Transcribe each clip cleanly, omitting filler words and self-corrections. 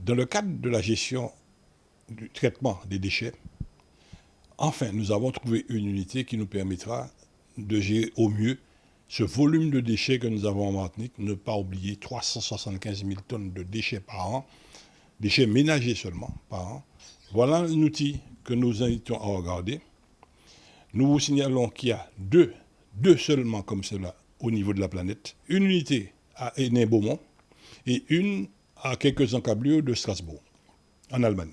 Dans le cadre de la gestion du traitement des déchets, enfin, nous avons trouvé une unité qui nous permettra de gérer au mieux ce volume de déchets que nous avons en Martinique. Ne pas oublier 375 000 tonnes de déchets par an, déchets ménagers seulement par an. Voilà un outil que nous invitons à regarder. Nous vous signalons qu'il y a deux seulement comme cela au niveau de la planète. Une unité à Hénin-Beaumont et une à quelques encablures de Strasbourg, en Allemagne.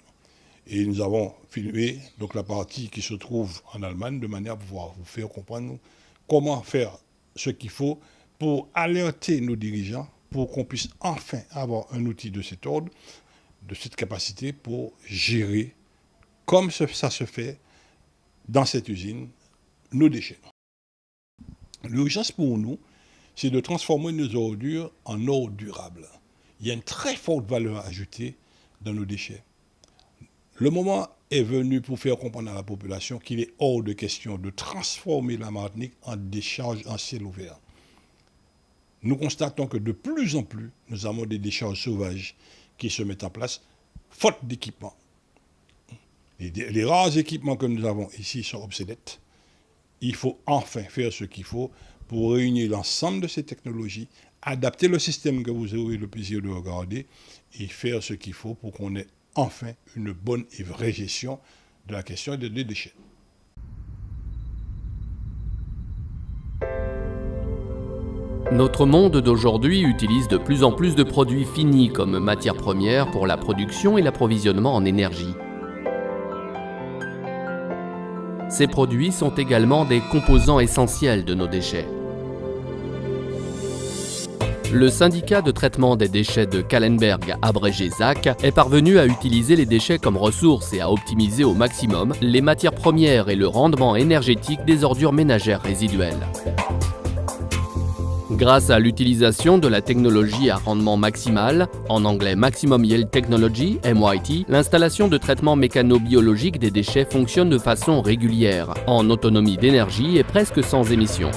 Et nous avons filmé donc, la partie qui se trouve en Allemagne de manière à pouvoir vous faire comprendre comment faire ce qu'il faut pour alerter nos dirigeants, pour qu'on puisse enfin avoir un outil de cet ordre, de cette capacité pour gérer, comme ça se fait dans cette usine, nos déchets. L'urgence pour nous, c'est de transformer nos ordures en eau durable. Il y a une très forte valeur ajoutée dans nos déchets. Le moment est venu pour faire comprendre à la population qu'il est hors de question de transformer la Martinique en décharge en ciel ouvert. Nous constatons que de plus en plus, nous avons des décharges sauvages qui se mettent en place, faute d'équipement. Les rares équipements que nous avons ici sont obsolètes. Il faut enfin faire ce qu'il faut pour réunir l'ensemble de ces technologies, adapter le système que vous aurez le plaisir de regarder et faire ce qu'il faut pour qu'on ait enfin une bonne et vraie gestion de la question des déchets. Notre monde d'aujourd'hui utilise de plus en plus de produits finis comme matière première pour la production et l'approvisionnement en énergie. Ces produits sont également des composants essentiels de nos déchets. Le syndicat de traitement des déchets de Kahlenberg, abrégé ZAC, est parvenu à utiliser les déchets comme ressources et à optimiser au maximum les matières premières et le rendement énergétique des ordures ménagères résiduelles. Grâce à l'utilisation de la technologie à rendement maximal, en anglais Maximum Yield Technology, MYT, l'installation de traitement mécano-biologique des déchets fonctionne de façon régulière, en autonomie d'énergie et presque sans émissions.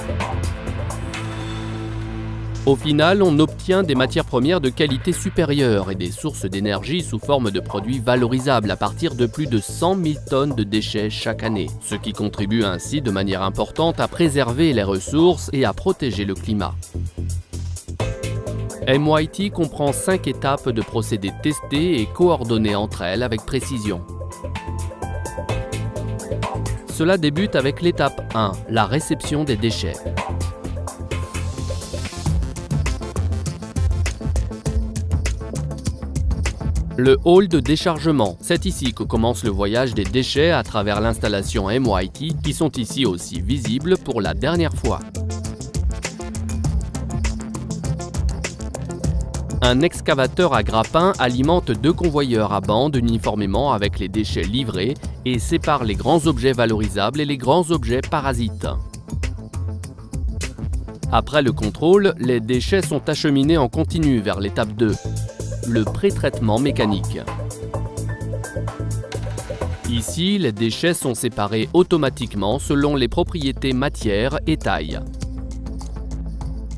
Au final, on obtient des matières premières de qualité supérieure et des sources d'énergie sous forme de produits valorisables à partir de plus de 100 000 tonnes de déchets chaque année, ce qui contribue ainsi de manière importante à préserver les ressources et à protéger le climat. MYT comprend 5 étapes de procédés testés et coordonnés entre elles avec précision. Cela débute avec l'étape 1, la réception des déchets. Le hall de déchargement, c'est ici que commence le voyage des déchets à travers l'installation MYT qui sont ici aussi visibles pour la dernière fois. Un excavateur à grappin alimente 2 convoyeurs à bande uniformément avec les déchets livrés et sépare les grands objets valorisables et les grands objets parasites. Après le contrôle, les déchets sont acheminés en continu vers l'étape 2. Le pré-traitement mécanique. Ici, les déchets sont séparés automatiquement selon les propriétés matière et taille.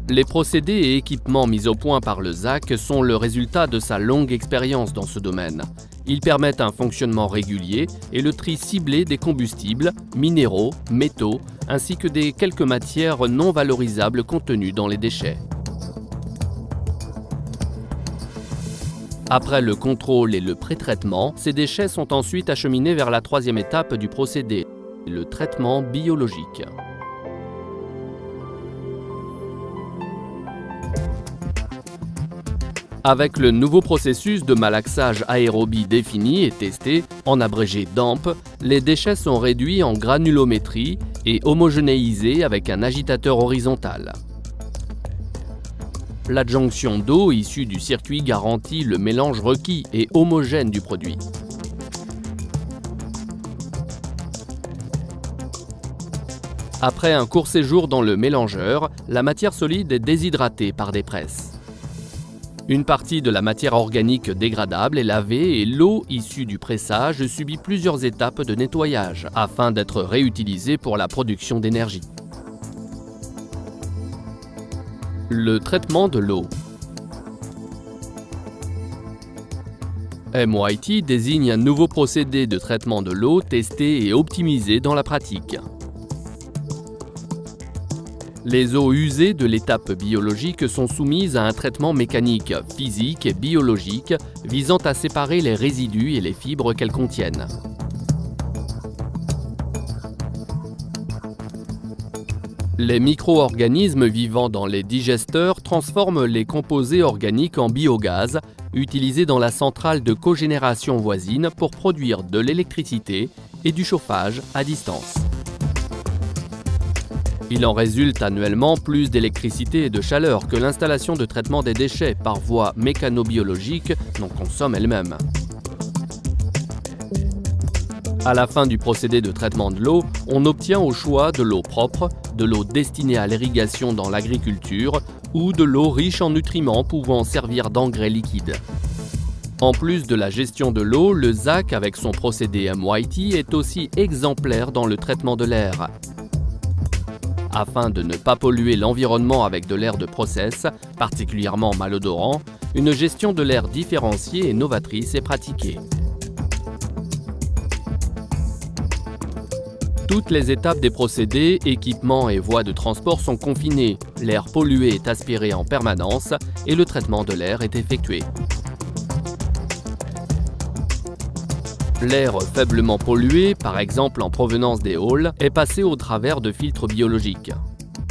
Les procédés et équipements mis au point par le ZAC sont le résultat de sa longue expérience dans ce domaine. Ils permettent un fonctionnement régulier et le tri ciblé des combustibles, minéraux, métaux, ainsi que des quelques matières non valorisables contenues dans les déchets. Après le contrôle et le pré-traitement, ces déchets sont ensuite acheminés vers la 3e étape du procédé, le traitement biologique. Avec le nouveau processus de malaxage aérobie défini et testé, en abrégé DAMP, les déchets sont réduits en granulométrie et homogénéisés avec un agitateur horizontal. L'adjonction d'eau issue du circuit garantit le mélange requis et homogène du produit. Après un court séjour dans le mélangeur, la matière solide est déshydratée par des presses. Une partie de la matière organique dégradable est lavée et l'eau issue du pressage subit plusieurs étapes de nettoyage afin d'être réutilisée pour la production d'énergie. Le traitement de l'eau. MYT désigne un nouveau procédé de traitement de l'eau testé et optimisé dans la pratique. Les eaux usées de l'étape biologique sont soumises à un traitement mécanique, physique et biologique visant à séparer les résidus et les fibres qu'elles contiennent. Les micro-organismes vivant dans les digesteurs transforment les composés organiques en biogaz, utilisés dans la centrale de cogénération voisine pour produire de l'électricité et du chauffage à distance. Il en résulte annuellement plus d'électricité et de chaleur que l'installation de traitement des déchets par voie mécano-biologique n'en consomme elle-même. À la fin du procédé de traitement de l'eau, on obtient au choix de l'eau propre, de l'eau destinée à l'irrigation dans l'agriculture ou de l'eau riche en nutriments pouvant servir d'engrais liquide. En plus de la gestion de l'eau, le ZAC avec son procédé MYT est aussi exemplaire dans le traitement de l'air. Afin de ne pas polluer l'environnement avec de l'air de process, particulièrement malodorant, une gestion de l'air différenciée et novatrice est pratiquée. Toutes les étapes des procédés, équipements et voies de transport sont confinées, l'air pollué est aspiré en permanence et le traitement de l'air est effectué. L'air faiblement pollué, par exemple en provenance des halls, est passé au travers de filtres biologiques.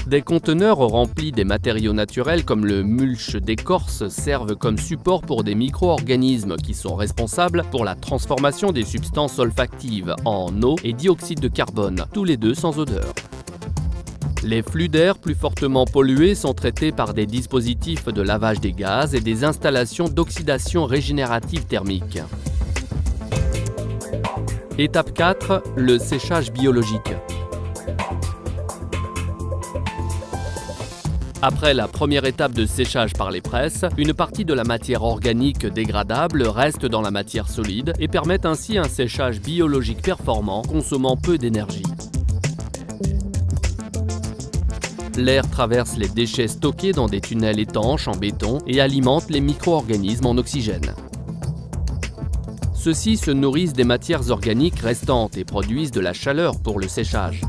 Des conteneurs remplis des matériaux naturels comme le mulch d'écorce servent comme support pour des micro-organismes qui sont responsables pour la transformation des substances olfactives en eau et dioxyde de carbone, tous les deux sans odeur. Les flux d'air plus fortement pollués sont traités par des dispositifs de lavage des gaz et des installations d'oxydation régénérative thermique. Étape 4, le séchage biologique. Après la première étape de séchage par les presses, une partie de la matière organique dégradable reste dans la matière solide et permet ainsi un séchage biologique performant, consommant peu d'énergie. L'air traverse les déchets stockés dans des tunnels étanches en béton et alimente les micro-organismes en oxygène. Ceux-ci se nourrissent des matières organiques restantes et produisent de la chaleur pour le séchage.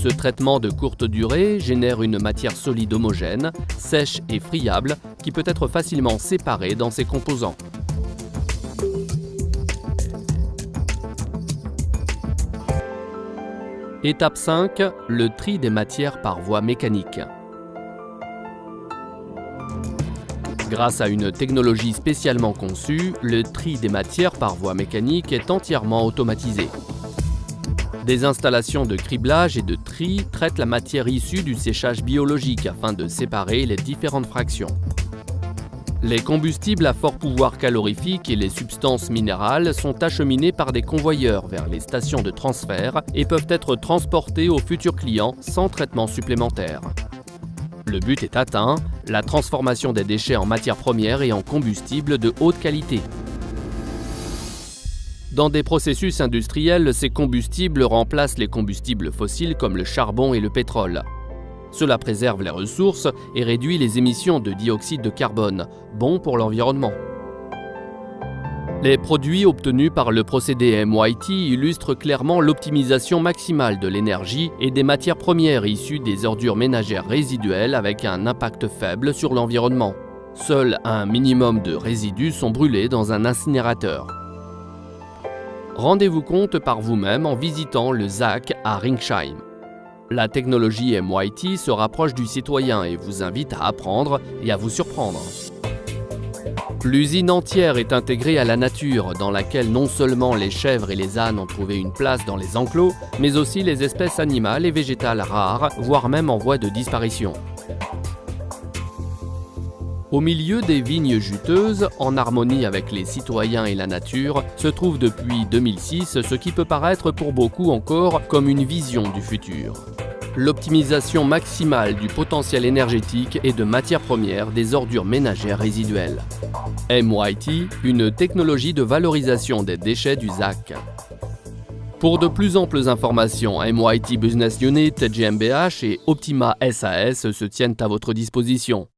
Ce traitement de courte durée génère une matière solide homogène, sèche et friable qui peut être facilement séparée dans ses composants. Étape 5, le tri des matières par voie mécanique. Grâce à une technologie spécialement conçue, le tri des matières par voie mécanique est entièrement automatisé. Des installations de criblage et de tri traitent la matière issue du séchage biologique afin de séparer les différentes fractions. Les combustibles à fort pouvoir calorifique et les substances minérales sont acheminés par des convoyeurs vers les stations de transfert et peuvent être transportés aux futurs clients sans traitement supplémentaire. Le but est atteint, la transformation des déchets en matières premières et en combustible de haute qualité. Dans des processus industriels, ces combustibles remplacent les combustibles fossiles comme le charbon et le pétrole. Cela préserve les ressources et réduit les émissions de dioxyde de carbone, bon pour l'environnement. Les produits obtenus par le procédé MYT illustrent clairement l'optimisation maximale de l'énergie et des matières premières issues des ordures ménagères résiduelles avec un impact faible sur l'environnement. Seul un minimum de résidus sont brûlés dans un incinérateur. Rendez-vous compte par vous-même en visitant le ZAC à Ringsheim. La technologie MYT se rapproche du citoyen et vous invite à apprendre et à vous surprendre. L'usine entière est intégrée à la nature, dans laquelle non seulement les chèvres et les ânes ont trouvé une place dans les enclos, mais aussi les espèces animales et végétales rares, voire même en voie de disparition. Au milieu des vignes juteuses, en harmonie avec les citoyens et la nature, se trouve depuis 2006 ce qui peut paraître pour beaucoup encore comme une vision du futur. L'optimisation maximale du potentiel énergétique et de matières premières des ordures ménagères résiduelles. MYT, une technologie de valorisation des déchets du ZAC. Pour de plus amples informations, MYT Business Unit, GmbH et Optima SAS se tiennent à votre disposition.